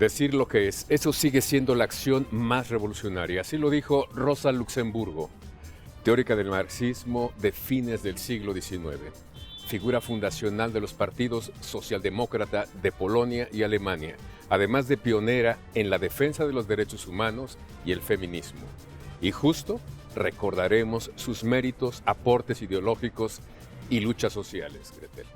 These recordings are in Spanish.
Decir lo que es, eso sigue siendo la acción más revolucionaria. Así lo dijo Rosa Luxemburgo, teórica del marxismo de fines del siglo XIX, figura fundacional de los partidos socialdemócrata de Polonia y Alemania, además de pionera en la defensa de los derechos humanos y el feminismo. Y justo recordaremos sus méritos, aportes ideológicos y luchas sociales, Gretel.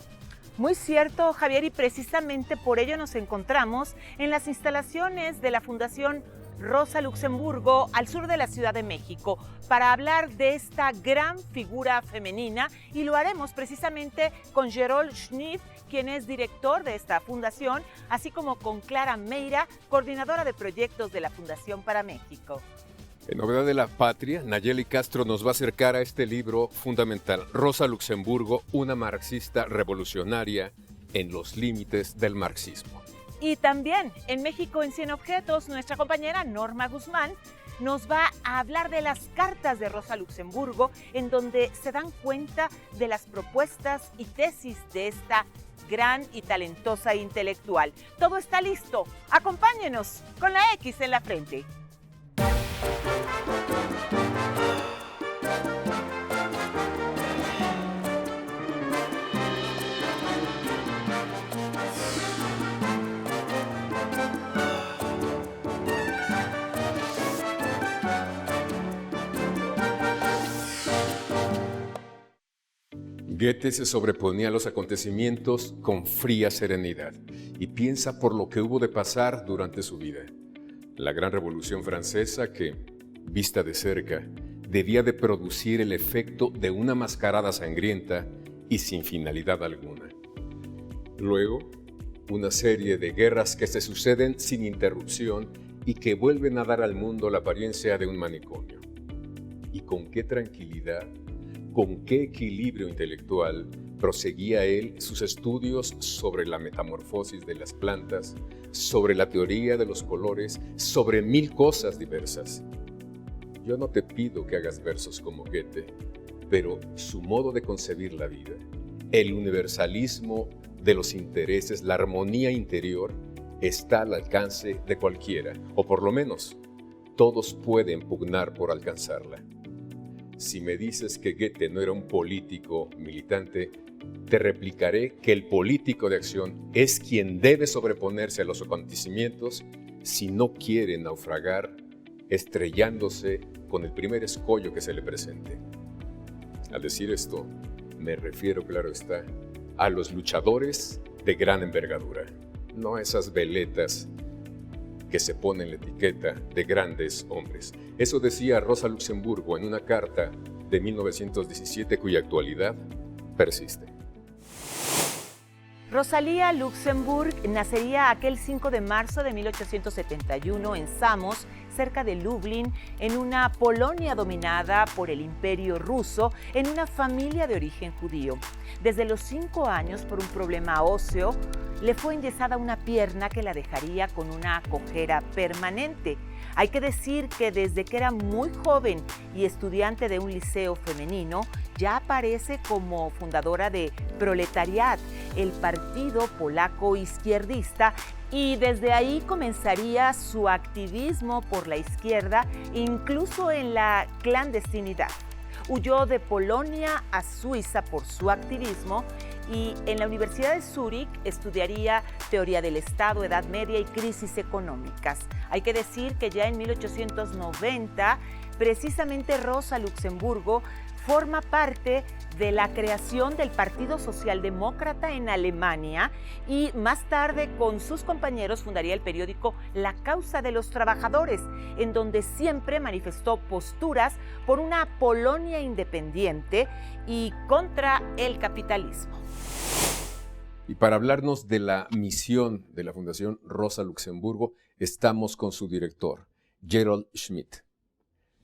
Muy cierto, Javier, y precisamente por ello nos encontramos en las instalaciones de la Fundación Rosa Luxemburgo al sur de la Ciudad de México para hablar de esta gran figura femenina, y lo haremos precisamente con Gerold Schmidt, quien es director de esta fundación, así como con Clara Meira, coordinadora de proyectos de la Fundación para México. En Novedad de la Patria, Nayeli Castro nos va a acercar a este libro fundamental, Rosa Luxemburgo, una marxista revolucionaria en los límites del marxismo. Y también en México en 100 Objetos, nuestra compañera Norma Guzmán nos va a hablar de las cartas de Rosa Luxemburgo, en donde se dan cuenta de las propuestas y tesis de esta gran y talentosa intelectual. Todo está listo. Acompáñenos con la X en la frente. Goethe se sobreponía a los acontecimientos con fría serenidad y piensa por lo que hubo de pasar durante su vida. La gran revolución francesa que, vista de cerca, debía de producir el efecto de una mascarada sangrienta y sin finalidad alguna. Luego, una serie de guerras que se suceden sin interrupción y que vuelven a dar al mundo la apariencia de un manicomio. Y con qué tranquilidad, con qué equilibrio intelectual proseguía él sus estudios sobre la metamorfosis de las plantas, sobre la teoría de los colores, sobre mil cosas diversas. Yo no te pido que hagas versos como Goethe, pero su modo de concebir la vida, el universalismo de los intereses, la armonía interior, está al alcance de cualquiera, o por lo menos, todos pueden pugnar por alcanzarla. Si me dices que Goethe no era un político militante, te replicaré que el político de acción es quien debe sobreponerse a los acontecimientos si no quiere naufragar, estrellándose con el primer escollo que se le presente. Al decir esto, me refiero, claro está, a los luchadores de gran envergadura, no a esas veletas que se ponen la etiqueta de grandes hombres. Eso decía Rosa Luxemburgo en una carta de 1917 cuya actualidad persiste. Rosalía Luxemburg nacería aquel 5 de marzo de 1871 en Samos, cerca de Lublin, en una Polonia dominada por el Imperio Ruso, en una familia de origen judío. Desde los 5 años, por un problema óseo, le fue enyesada una pierna que la dejaría con una cojera permanente. Hay que decir que desde que era muy joven y estudiante de un liceo femenino, ya aparece como fundadora de Proletariat, el partido polaco izquierdista, y desde ahí comenzaría su activismo por la izquierda, incluso en la clandestinidad. Huyó de Polonia a Suiza por su activismo y en la Universidad de Zúrich estudiaría teoría del Estado, Edad Media y crisis económicas. Hay que decir que ya en 1890, precisamente Rosa Luxemburgo forma parte de la creación del Partido Socialdemócrata en Alemania y más tarde con sus compañeros fundaría el periódico La Causa de los Trabajadores, en donde siempre manifestó posturas por una Polonia independiente y contra el capitalismo. Y para hablarnos de la misión de la Fundación Rosa Luxemburgo, estamos con su director, Gerold Schmidt.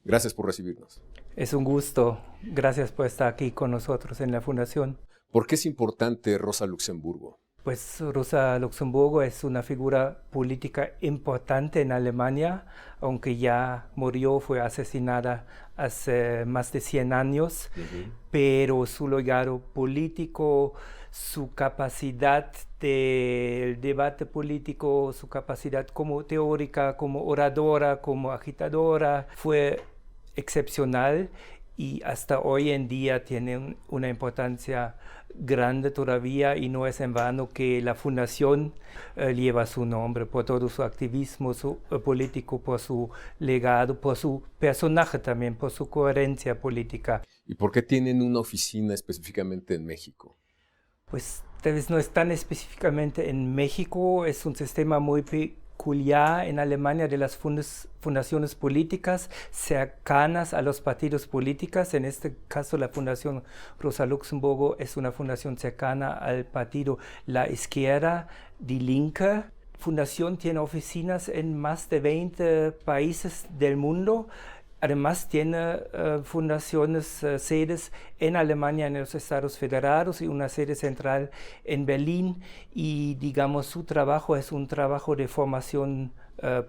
Gracias por recibirnos. Es un gusto. Gracias por estar aquí con nosotros en la Fundación. ¿Por qué es importante Rosa Luxemburgo? Pues Rosa Luxemburgo es una figura política importante en Alemania, aunque ya murió, fue asesinada hace más de 100 años, pero su legado político su capacidad del debate político, su capacidad como teórica, como oradora, como agitadora, fue excepcional y hasta hoy en día tiene una importancia grande todavía, y no es en vano que la fundación lleva su nombre por todo su activismo político, por su legado, por su personaje también, por su coherencia política. ¿Y por qué tienen una oficina específicamente en México? Pues tal vez no es tan específicamente en México, es un sistema muy peculiar en Alemania de las fundaciones políticas cercanas a los partidos políticos. En este caso, la Fundación Rosa Luxemburgo es una fundación cercana al partido La Izquierda, Die Linke. Fundación tiene oficinas en más de 20 países del mundo. Además tiene fundaciones, sedes en Alemania, en los Estados Federados, y una sede central en Berlín. Y digamos, su trabajo es un trabajo de formación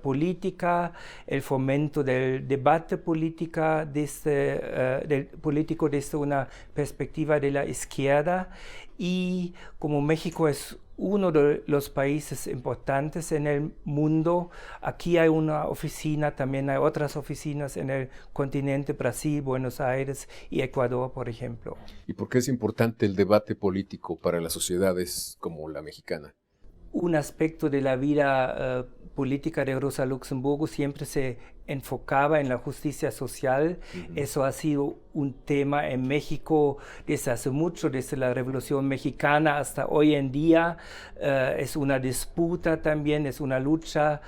política, el fomento del debate político desde una perspectiva de la izquierda. Y como México es uno de los países importantes en el mundo, aquí hay una oficina, también hay otras oficinas en el continente, Brasil, Buenos Aires y Ecuador, por ejemplo. ¿Y por qué es importante el debate político para las sociedades como la mexicana? Un aspecto de la vida política de Rosa Luxemburgo siempre se enfocaba en la justicia social. Eso ha sido un tema en México desde hace mucho, desde la Revolución Mexicana hasta hoy en día. Es una disputa también, es una lucha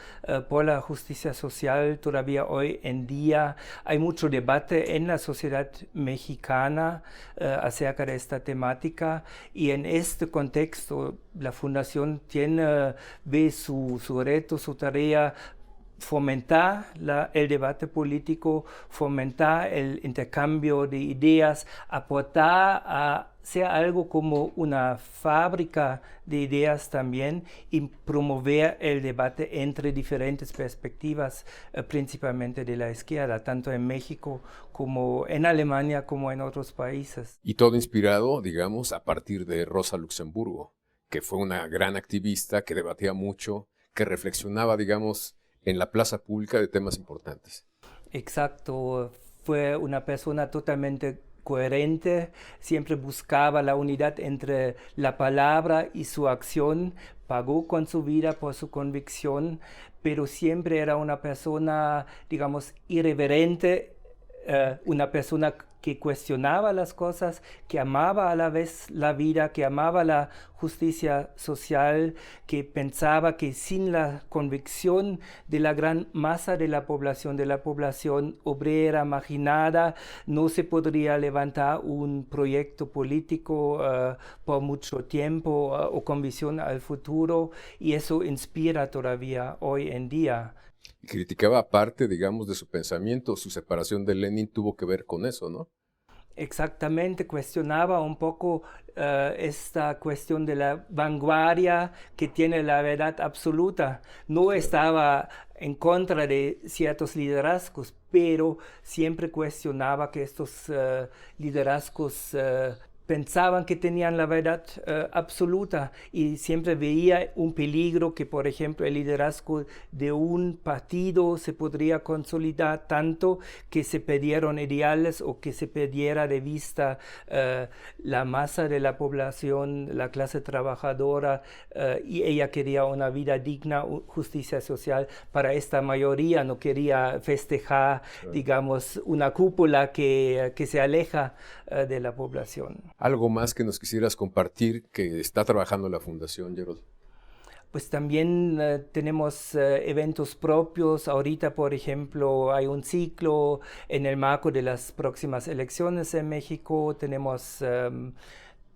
por la justicia social todavía hoy en día. Hay mucho debate en la sociedad mexicana acerca de esta temática, y en este contexto la Fundación ve su reto, su tarea, fomentar el debate político, fomentar el intercambio de ideas, aportar a ser algo como una fábrica de ideas también, y promover el debate entre diferentes perspectivas, principalmente de la izquierda, tanto en México como en Alemania como en otros países. Y todo inspirado, digamos, a partir de Rosa Luxemburgo, que fue una gran activista, que debatía mucho, que reflexionaba, digamos, en la plaza pública de temas importantes. Exacto, fue una persona totalmente coherente, siempre buscaba la unidad entre la palabra y su acción, pagó con su vida por su convicción, pero siempre era una persona, digamos, irreverente, una persona que cuestionaba las cosas, que amaba a la vez la vida, que amaba la justicia social, que pensaba que sin la convicción de la gran masa de la población obrera, marginada, no se podría levantar un proyecto político por mucho tiempo o con visión al futuro, y eso inspira todavía hoy en día. Y criticaba, aparte, digamos, de su pensamiento, su separación de Lenin tuvo que ver con eso, ¿no? Exactamente, cuestionaba un poco esta cuestión de la vanguardia que tiene la verdad absoluta. No estaba en contra de ciertos liderazgos, pero siempre cuestionaba que estos liderazgos pensaban que tenían la verdad absoluta, y siempre veía un peligro que, por ejemplo, el liderazgo de un partido se podría consolidar tanto que se perdieron ideales o que se perdiera de vista la masa de la población, la clase trabajadora, y ella quería una vida digna, justicia social para esta mayoría, no quería festejar, digamos, una cúpula que se aleja de la población. ¿Algo más que nos quisieras compartir que está trabajando la Fundación, Gerold? Pues también tenemos eventos propios. Ahorita, por ejemplo, hay un ciclo en el marco de las próximas elecciones en México. Tenemos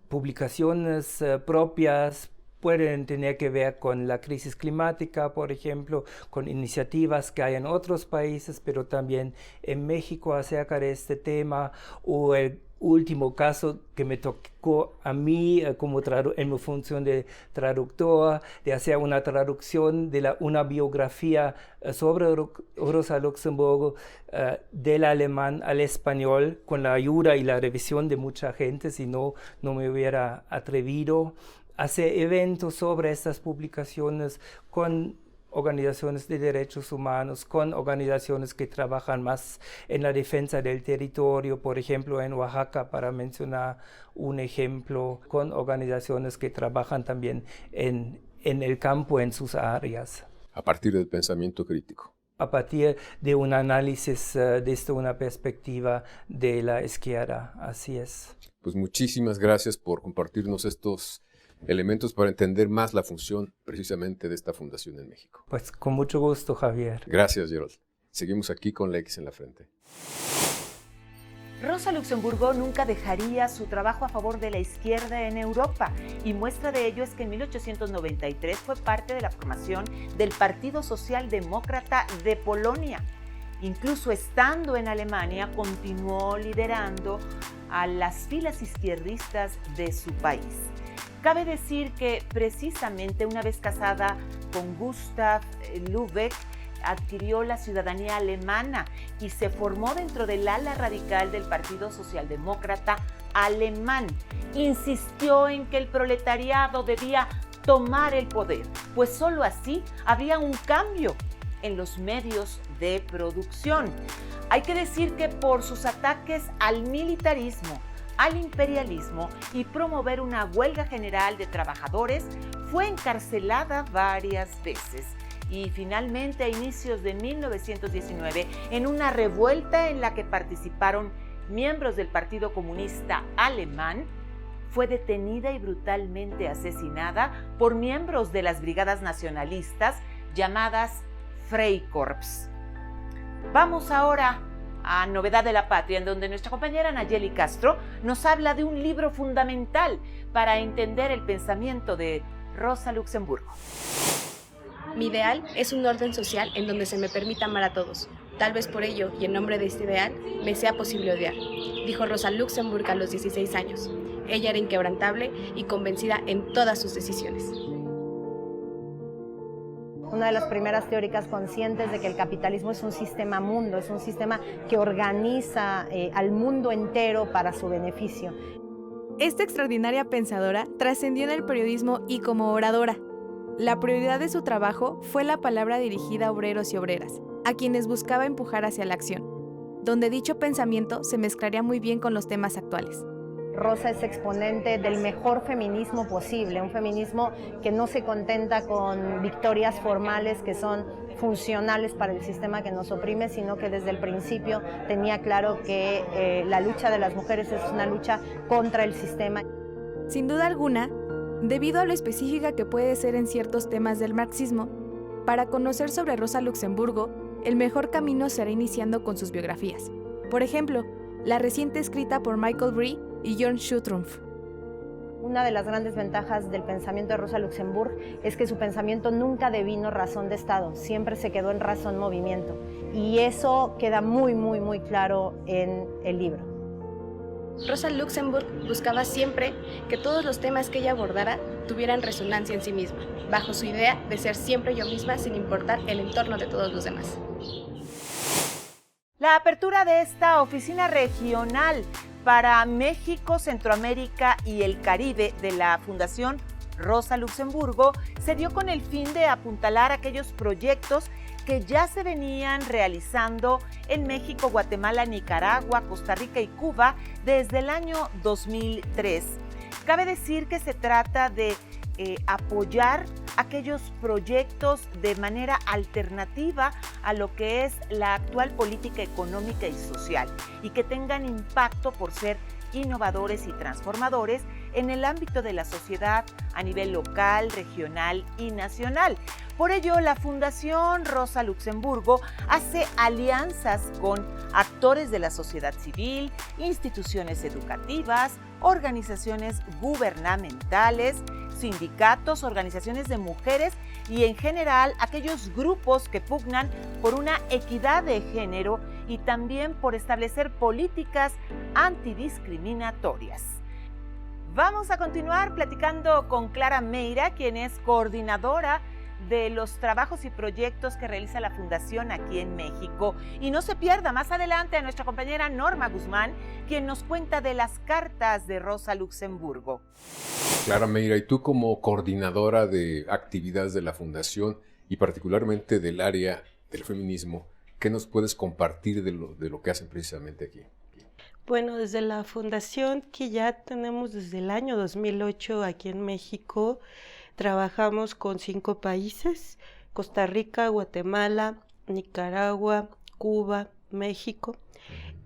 publicaciones propias. Pueden tener que ver con la crisis climática, por ejemplo, con iniciativas que hay en otros países, pero también en México acerca de este tema, o el último caso que me tocó a mí como en mi función de traductor, de hacer una traducción de una biografía sobre Rosa Luxemburgo del alemán al español, con la ayuda y la revisión de mucha gente, si no me hubiera atrevido a hacer eventos sobre estas publicaciones con organizaciones de derechos humanos, con organizaciones que trabajan más en la defensa del territorio, por ejemplo en Oaxaca, para mencionar un ejemplo, con organizaciones que trabajan también en el campo, en sus áreas. A partir del pensamiento crítico. A partir de un análisis desde una perspectiva de la izquierda, así es. Pues muchísimas gracias por compartirnos estos elementos para entender más la función precisamente de esta fundación en México. Pues con mucho gusto, Javier. Gracias, Gerald. Seguimos aquí con la X en la frente. Rosa Luxemburgo nunca dejaría su trabajo a favor de la izquierda en Europa, y muestra de ello es que en 1893 fue parte de la formación del Partido Socialdemócrata de Polonia. Incluso estando en Alemania, continuó liderando a las filas izquierdistas de su país. Cabe decir que precisamente una vez casada con Gustav Lübeck, adquirió la ciudadanía alemana y se formó dentro del ala radical del Partido Socialdemócrata alemán. Insistió en que el proletariado debía tomar el poder, pues solo así habría un cambio en los medios de producción. Hay que decir que por sus ataques al militarismo, al imperialismo y promover una huelga general de trabajadores, fue encarcelada varias veces. Y finalmente, a inicios de 1919, en una revuelta en la que participaron miembros del Partido Comunista Alemán, fue detenida y brutalmente asesinada por miembros de las brigadas nacionalistas llamadas Freikorps. Vamos ahora a Novedad de la Patria, en donde nuestra compañera Nayeli Castro nos habla de un libro fundamental para entender el pensamiento de Rosa Luxemburgo. Mi ideal es un orden social en donde se me permita amar a todos. Tal vez por ello, y en nombre de este ideal, me sea posible odiar, dijo Rosa Luxemburgo a los 16 años. Ella era inquebrantable y convencida en todas sus decisiones. Una de las primeras teóricas conscientes de que el capitalismo es un sistema mundo, es un sistema que organiza al mundo entero para su beneficio. Esta extraordinaria pensadora trascendió en el periodismo y como oradora. La prioridad de su trabajo fue la palabra dirigida a obreros y obreras, a quienes buscaba empujar hacia la acción, donde dicho pensamiento se mezclaría muy bien con los temas actuales. Rosa es exponente del mejor feminismo posible, un feminismo que no se contenta con victorias formales que son funcionales para el sistema que nos oprime, sino que desde el principio tenía claro que la lucha de las mujeres es una lucha contra el sistema. Sin duda alguna, debido a lo específica que puede ser en ciertos temas del marxismo, para conocer sobre Rosa Luxemburgo, el mejor camino será iniciando con sus biografías. Por ejemplo, la reciente escrita por Michael Brie y Jörn Schutrumf. Una de las grandes ventajas del pensamiento de Rosa Luxemburgo es que su pensamiento nunca devino razón de Estado, siempre se quedó en razón movimiento. Y eso queda muy, muy, muy claro en el libro. Rosa Luxemburgo buscaba siempre que todos los temas que ella abordara tuvieran resonancia en sí misma, bajo su idea de ser siempre yo misma sin importar el entorno de todos los demás. La apertura de esta oficina regional para México, Centroamérica y el Caribe de la Fundación Rosa Luxemburgo se dio con el fin de apuntalar aquellos proyectos que ya se venían realizando en México, Guatemala, Nicaragua, Costa Rica y Cuba desde el año 2003. Cabe decir que se trata de apoyar aquellos proyectos de manera alternativa a lo que es la actual política económica y social y que tengan impacto por ser innovadores y transformadores en el ámbito de la sociedad a nivel local, regional y nacional. Por ello, la Fundación Rosa Luxemburgo hace alianzas con actores de la sociedad civil, instituciones educativas, organizaciones gubernamentales, sindicatos, organizaciones de mujeres y en general aquellos grupos que pugnan por una equidad de género y también por establecer políticas antidiscriminatorias. Vamos a continuar platicando con Clara Meira, quien es coordinadora de los trabajos y proyectos que realiza la Fundación aquí en México. Y no se pierda más adelante a nuestra compañera Norma Guzmán, quien nos cuenta de las cartas de Rosa Luxemburgo. Clara Meira, y tú como coordinadora de actividades de la Fundación y particularmente del área del feminismo, ¿qué nos puedes compartir de lo que hacen precisamente aquí? Bueno, desde la Fundación, que ya tenemos desde el año 2008 aquí en México, trabajamos con 5 países: Costa Rica, Guatemala, Nicaragua, Cuba, México.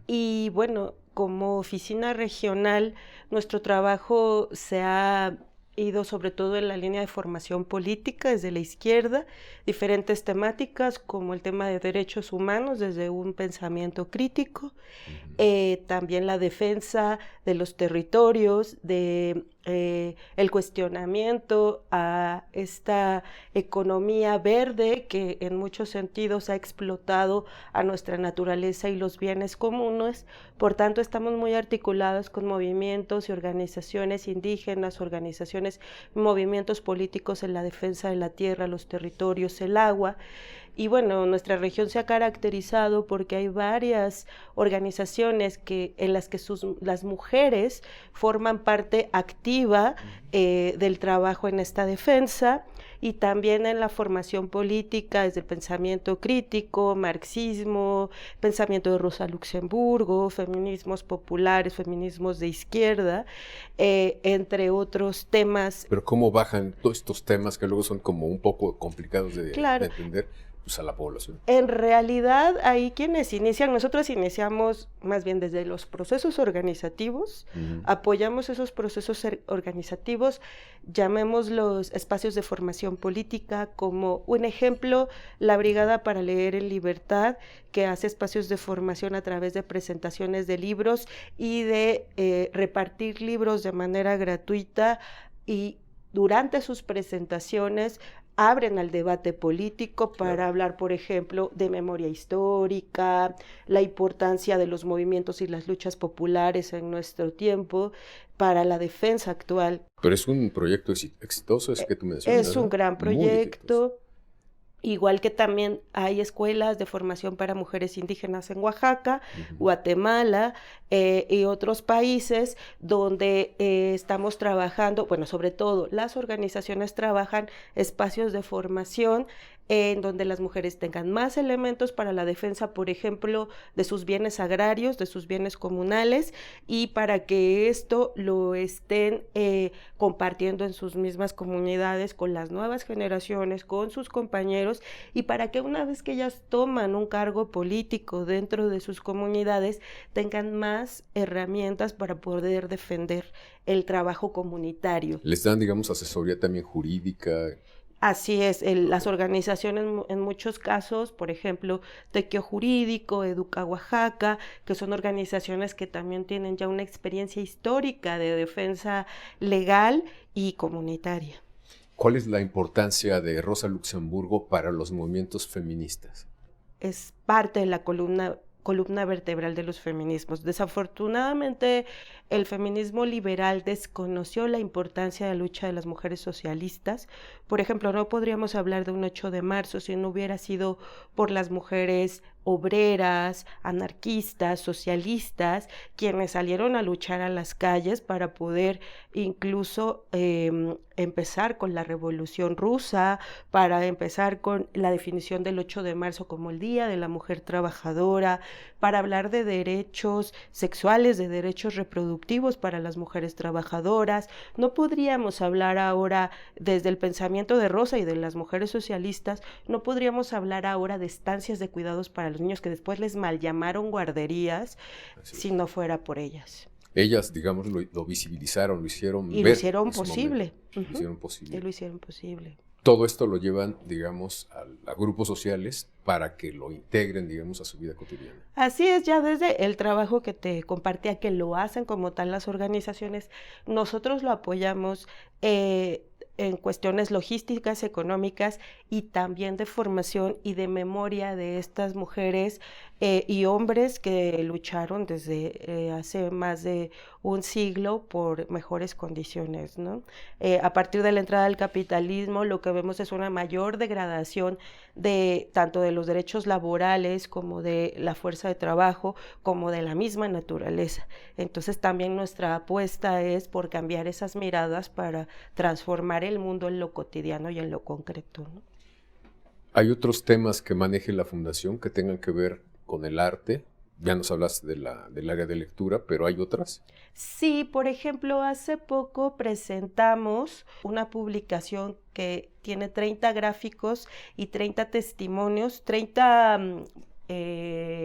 Y bueno, como oficina regional, nuestro trabajo se ha ido sobre todo en la línea de formación política desde la izquierda, diferentes temáticas como el tema de derechos humanos desde un pensamiento crítico, también la defensa de los territorios, de el cuestionamiento a esta economía verde que en muchos sentidos ha explotado a nuestra naturaleza y los bienes comunes. Por tanto, estamos muy articulados con movimientos y organizaciones indígenas, movimientos políticos en la defensa de la tierra, los territorios, el agua. Y bueno, nuestra región se ha caracterizado porque hay varias organizaciones en las que las mujeres forman parte activa del trabajo en esta defensa, y también en la formación política desde el pensamiento crítico, marxismo, pensamiento de Rosa Luxemburgo, feminismos populares, feminismos de izquierda, entre otros temas. Pero ¿cómo bajan todos estos temas que luego son como un poco complicados de entender? Pues a la población. En realidad, ahí quienes inician, nosotros iniciamos más bien desde los procesos organizativos, apoyamos esos procesos organizativos, llamémoslos espacios de formación política, como un ejemplo, la Brigada para Leer en Libertad, que hace espacios de formación a través de presentaciones de libros y de repartir libros de manera gratuita, y durante sus presentaciones abren al debate político para hablar, por ejemplo, de memoria histórica, la importancia de los movimientos y las luchas populares en nuestro tiempo para la defensa actual. Pero es un proyecto exitoso, es que tú mencionas. Es un gran proyecto. Igual que también hay escuelas de formación para mujeres indígenas en Oaxaca, Guatemala y otros países donde estamos trabajando, bueno, sobre todo las organizaciones trabajan espacios de formación en donde las mujeres tengan más elementos para la defensa, por ejemplo, de sus bienes agrarios, de sus bienes comunales, y para que esto lo estén compartiendo en sus mismas comunidades con las nuevas generaciones, con sus compañeros, y para que una vez que ellas toman un cargo político dentro de sus comunidades, tengan más herramientas para poder defender el trabajo comunitario. ¿Les dan, digamos, asesoría también jurídica? Así es, las organizaciones en muchos casos, por ejemplo, Tequio Jurídico, Educa Oaxaca, que son organizaciones que también tienen ya una experiencia histórica de defensa legal y comunitaria. ¿Cuál es la importancia de Rosa Luxemburgo para los movimientos feministas? Es parte de la columna vertebral de los feminismos. Desafortunadamente, el feminismo liberal desconoció la importancia de la lucha de las mujeres socialistas. Por ejemplo, no podríamos hablar de un 8 de marzo si no hubiera sido por las mujeres obreras, anarquistas, socialistas, quienes salieron a luchar a las calles para poder incluso empezar con la Revolución Rusa, para empezar con la definición del 8 de marzo como el Día de la Mujer Trabajadora, para hablar de derechos sexuales, de derechos reproductivos para las mujeres trabajadoras. No podríamos hablar ahora desde el pensamiento de Rosa y de las mujeres socialistas, no podríamos hablar ahora de estancias de cuidados para los niños que después les mal llamaron guarderías, si no fuera por ellas. Ellas, digamos, lo visibilizaron, lo hicieron ver. Y lo hicieron posible. Lo hicieron posible. Y lo hicieron posible. Todo esto lo llevan, digamos, a grupos sociales para que lo integren, digamos, a su vida cotidiana. Así es, ya desde el trabajo que te compartía, que lo hacen como tal las organizaciones, nosotros lo apoyamos en cuestiones logísticas, económicas y también de formación y de memoria de estas mujeres y hombres que lucharon desde hace más de un siglo por mejores condiciones, ¿no? A partir de la entrada del capitalismo, lo que vemos es una mayor degradación de tanto de los derechos laborales como de la fuerza de trabajo, como de la misma naturaleza. Entonces también nuestra apuesta es por cambiar esas miradas para transformar el mundo en lo cotidiano y en lo concreto, ¿no? ¿Hay otros temas que maneje la Fundación que tengan que ver con el arte? Ya nos hablaste del área de lectura, pero ¿hay otras? Sí, por ejemplo, hace poco presentamos una publicación que tiene 30 gráficos y 30 testimonios, 30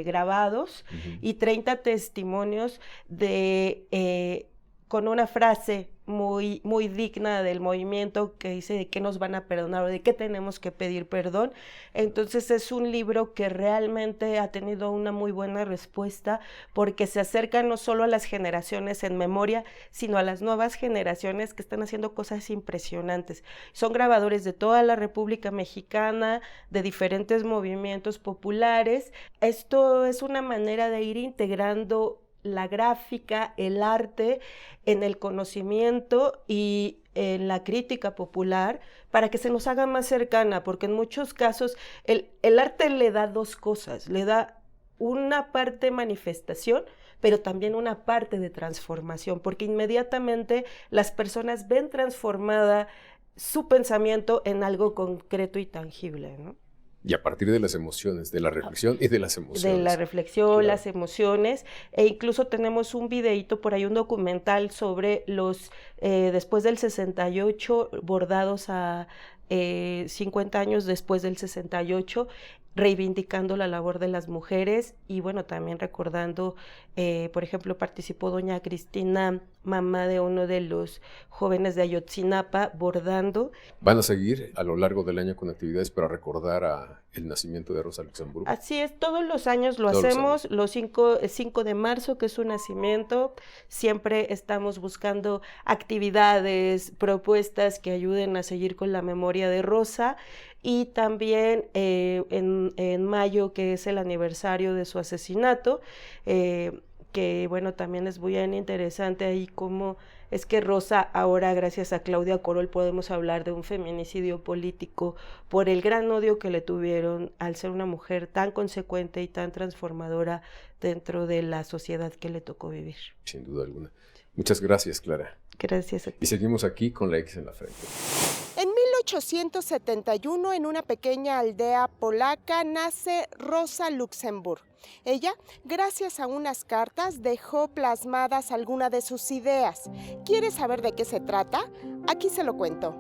grabados y 30 testimonios de con una frase muy, muy digna del movimiento que dice de qué nos van a perdonar o de qué tenemos que pedir perdón. Entonces es un libro que realmente ha tenido una muy buena respuesta porque se acerca no solo a las generaciones en memoria, sino a las nuevas generaciones que están haciendo cosas impresionantes. Son grabadores de toda la República Mexicana, de diferentes movimientos populares. Esto es una manera de ir integrando la gráfica, el arte, en el conocimiento y en la crítica popular para que se nos haga más cercana, porque en muchos casos el arte le da dos cosas, le da una parte manifestación, pero también una parte de transformación, porque inmediatamente las personas ven transformada su pensamiento en algo concreto y tangible, ¿no? Y a partir de las emociones, de la reflexión y de las emociones. De la reflexión, claro. Las emociones, e incluso tenemos un videíto por ahí, un documental sobre los, después del 68, bordados a 50 años después del 68, reivindicando la labor de las mujeres y bueno, también recordando, por ejemplo, participó doña Cristina, mamá de uno de los jóvenes de Ayotzinapa, bordando. Van a seguir a lo largo del año con actividades para recordar el nacimiento de Rosa Luxemburgo. Así es, todos los años lo hacemos, los 5 de marzo, que es su nacimiento, siempre estamos buscando actividades, propuestas que ayuden a seguir con la memoria de Rosa. Y también en mayo, que es el aniversario de su asesinato, que bueno, también es muy interesante ahí cómo es que Rosa, ahora gracias a Claudia Corol podemos hablar de un feminicidio político por el gran odio que le tuvieron al ser una mujer tan consecuente y tan transformadora dentro de la sociedad que le tocó vivir. Sin duda alguna. Muchas gracias, Clara. Gracias a ti. Y seguimos aquí con la X en la frente. En 1871, en una pequeña aldea polaca, nace Rosa Luxemburg. Ella, gracias a unas cartas, dejó plasmadas algunas de sus ideas. ¿Quieres saber de qué se trata? Aquí se lo cuento.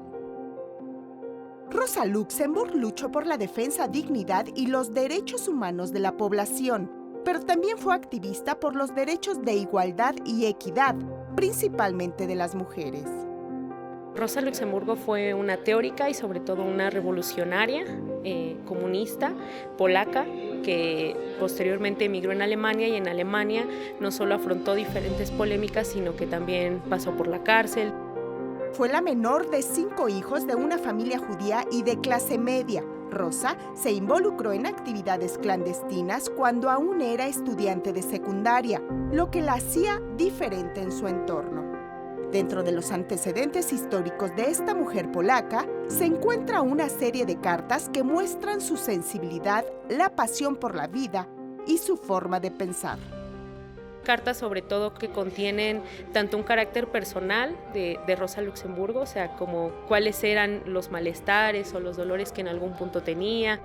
Rosa Luxemburg luchó por la defensa, dignidad y los derechos humanos de la población, pero también fue activista por los derechos de igualdad y equidad, principalmente de las mujeres. Rosa Luxemburgo fue una teórica y sobre todo una revolucionaria comunista polaca que posteriormente emigró en Alemania, y en Alemania no solo afrontó diferentes polémicas, sino que también pasó por la cárcel. Fue la menor de 5 hijos de una familia judía y de clase media. Rosa se involucró en actividades clandestinas cuando aún era estudiante de secundaria, lo que la hacía diferente en su entorno. Dentro de los antecedentes históricos de esta mujer polaca, se encuentra una serie de cartas que muestran su sensibilidad, la pasión por la vida y su forma de pensar. Cartas sobre todo que contienen tanto un carácter personal de Rosa Luxemburgo, o sea, como cuáles eran los malestares o los dolores que en algún punto tenía.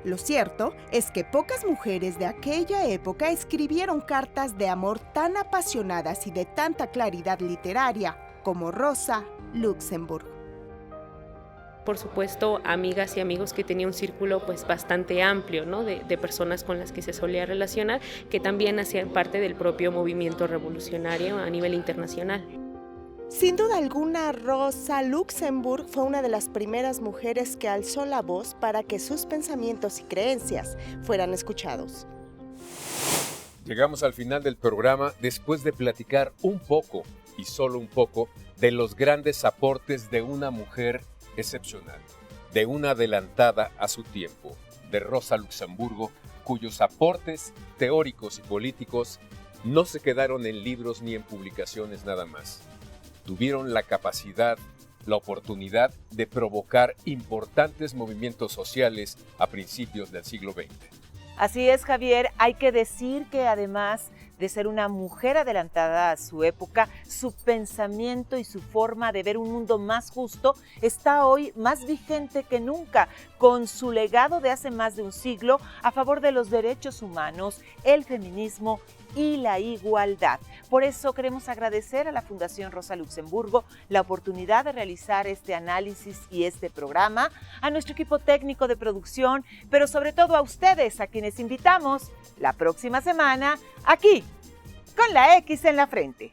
Lo cierto es que pocas mujeres de aquella época escribieron cartas de amor tan apasionadas y de tanta claridad literaria como Rosa Luxemburg. Por supuesto, amigas y amigos que tenía un círculo pues bastante amplio, ¿no? de personas con las que se solía relacionar, que también hacían parte del propio movimiento revolucionario a nivel internacional. Sin duda alguna, Rosa Luxemburg fue una de las primeras mujeres que alzó la voz para que sus pensamientos y creencias fueran escuchados. Llegamos al final del programa después de platicar un poco y solo un poco de los grandes aportes de una mujer excepcional, de una adelantada a su tiempo, de Rosa Luxemburgo, cuyos aportes teóricos y políticos no se quedaron en libros ni en publicaciones nada más. Tuvieron la capacidad, la oportunidad de provocar importantes movimientos sociales a principios del siglo XX. Así es, Javier, hay que decir que además de ser una mujer adelantada a su época, su pensamiento y su forma de ver un mundo más justo está hoy más vigente que nunca, con su legado de hace más de un siglo a favor de los derechos humanos, el feminismo y la igualdad. Por eso queremos agradecer a la Fundación Rosa Luxemburgo la oportunidad de realizar este análisis y este programa, a nuestro equipo técnico de producción, pero sobre todo a ustedes, a quienes invitamos la próxima semana aquí, con la X en la frente.